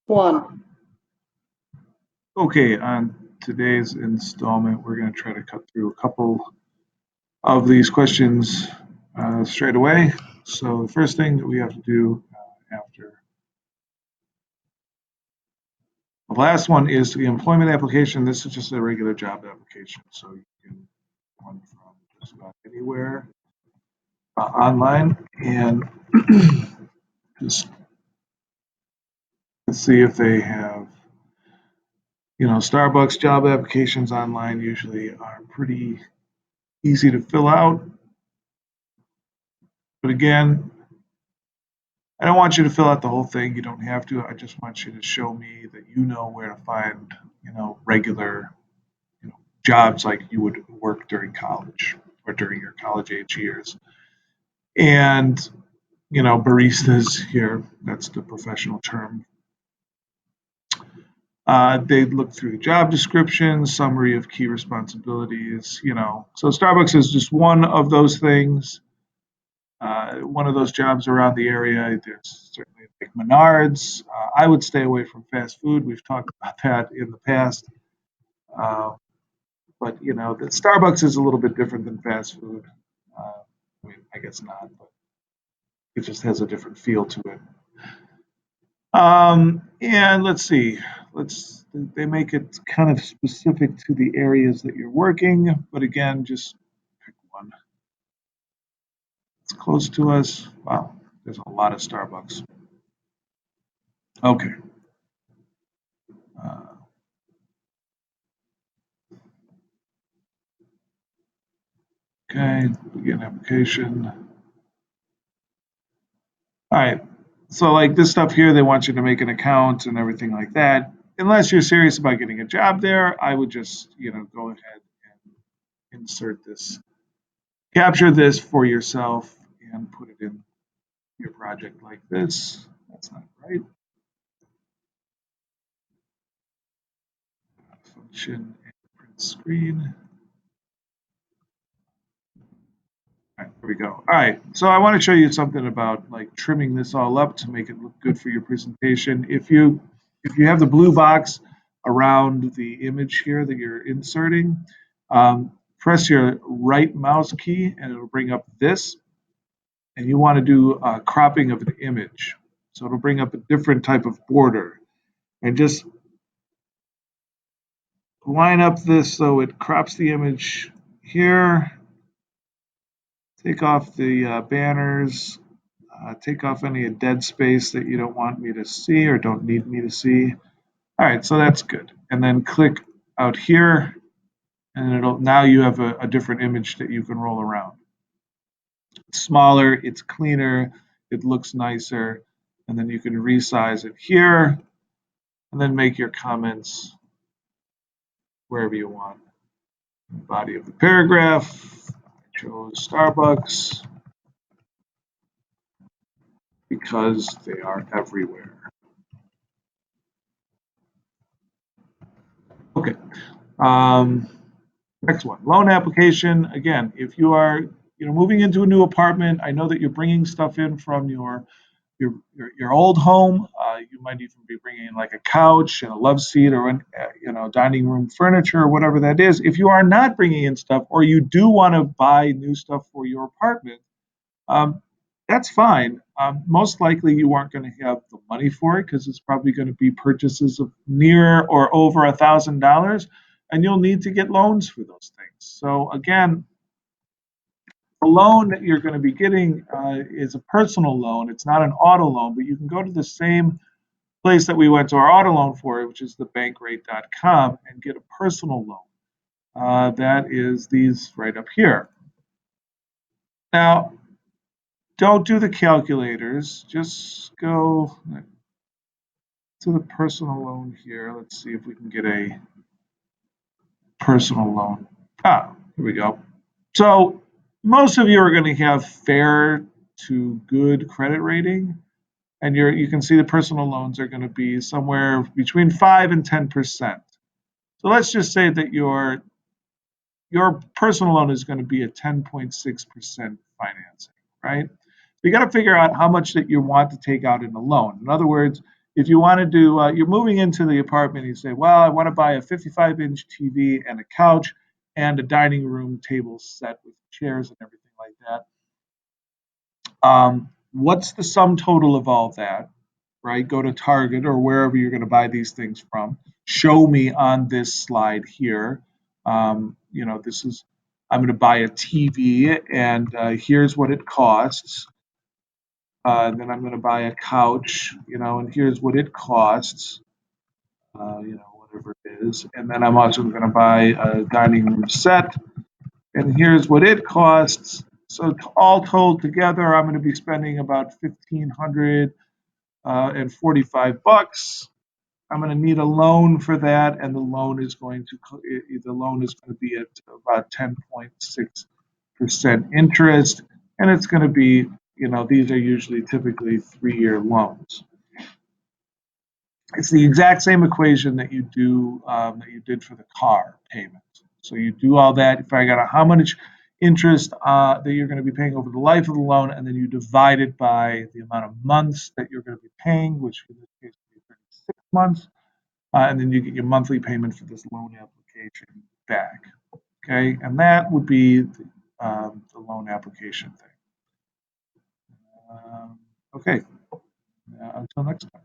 One. Okay, on today's installment, we're going to try to cut through a couple of these questions straight away. So the first thing that we have to do after the last one is the employment application. This is just a regular job application, so you can run from just about anywhere online and just see if they have, Starbucks job applications online usually are pretty easy to fill out. But again, I don't want you to fill out the whole thing. You don't have to. I just want you to show me that you know where to find, regular, jobs like you would work during college or during your college age years. And, baristas here, that's the professional term. They look through the job description, summary of key responsibilities. So Starbucks is just one of those things. One of those jobs around the area. There's certainly like Menards. I would stay away from fast food. We've talked about that in the past. Uh, but the Starbucks is a little bit different than fast food. I guess not, but it just has a different feel to it. And let's see. They make it kind of specific to the areas that you're working, but again, just pick one. It's close to us. Wow, there's a lot of Starbucks. Okay. Uh, Okay, begin application. All right. So like this stuff here, they want you to make an account and everything like that. Unless you're serious about getting a job there, I would just, go ahead and insert this, capture this for yourself and put it in your project like this. That's not right. Function and print screen. All right, there we go. All right, so I want to show you something about like trimming this all up to make it look good for your presentation. If you have the blue box around the image here that you're inserting, press your right mouse key and it'll bring up this. And you want to do a cropping of an image, so it'll bring up a different type of border, and just line up this so it crops the image here. Take off the banners. Take off any dead space that you don't want me to see or don't need me to see. All right, so that's good. And then click out here, and now you have a different image that you can roll around. It's smaller, it's cleaner, it looks nicer, and then you can resize it here, and then make your comments wherever you want. Body of the paragraph, I chose Starbucks because they are everywhere. Okay. Um, Next one, loan application. Again, if you are moving into a new apartment, I know that you're bringing stuff in from your old home. You might even be bringing in like a couch and a love seat or dining room furniture or whatever that is. If you are not bringing in stuff, or you do want to buy new stuff for your apartment, um, that's fine. Most likely, you aren't going to have the money for it because it's probably going to be purchases of near or over $1,000, and you'll need to get loans for those things. So again, the loan that you're going to be getting is a personal loan. It's not an auto loan, but you can go to the same place that we went to our auto loan for, which is thebankrate.com, and get a personal loan. That is these right up here. Now, don't do the calculators. Just go to the personal loan here. Let's see if we can get a personal loan. Here we go. So most of you are going to have fair to good credit rating, and you can see the personal loans are going to be somewhere between 5 and 10%. So let's just say that your personal loan is going to be a 10.6% financing, right? So you got to figure out how much that you want to take out in a loan. In other words, if you want to do, you're moving into the apartment, you say, well, I want to buy a 55-inch TV and a couch and a dining room table set with chairs and everything like that. What's the sum total of all that? Right? Go to Target or wherever you're going to buy these things from. Show me on this slide here. This is, I'm going to buy a TV and here's what it costs. Then I'm going to buy a couch, and here's what it costs, whatever it is. And then I'm also going to buy a dining room set, and here's what it costs. So all told together, I'm going to be spending about 1,500 and 45 bucks. I'm going to need a loan for that, and the loan is going to be at about 10.6% interest, and it's going to be, these are usually typically 3-year loans. It's the exact same equation that you did for the car payment. So you do all that, you figure out how much interest that you're going to be paying over the life of the loan, and then you divide it by the amount of months that you're going to be paying, which in this case would be 36 months, and then you get your monthly payment for this loan application back. Okay, and that would be the loan application thing. Okay, until next time.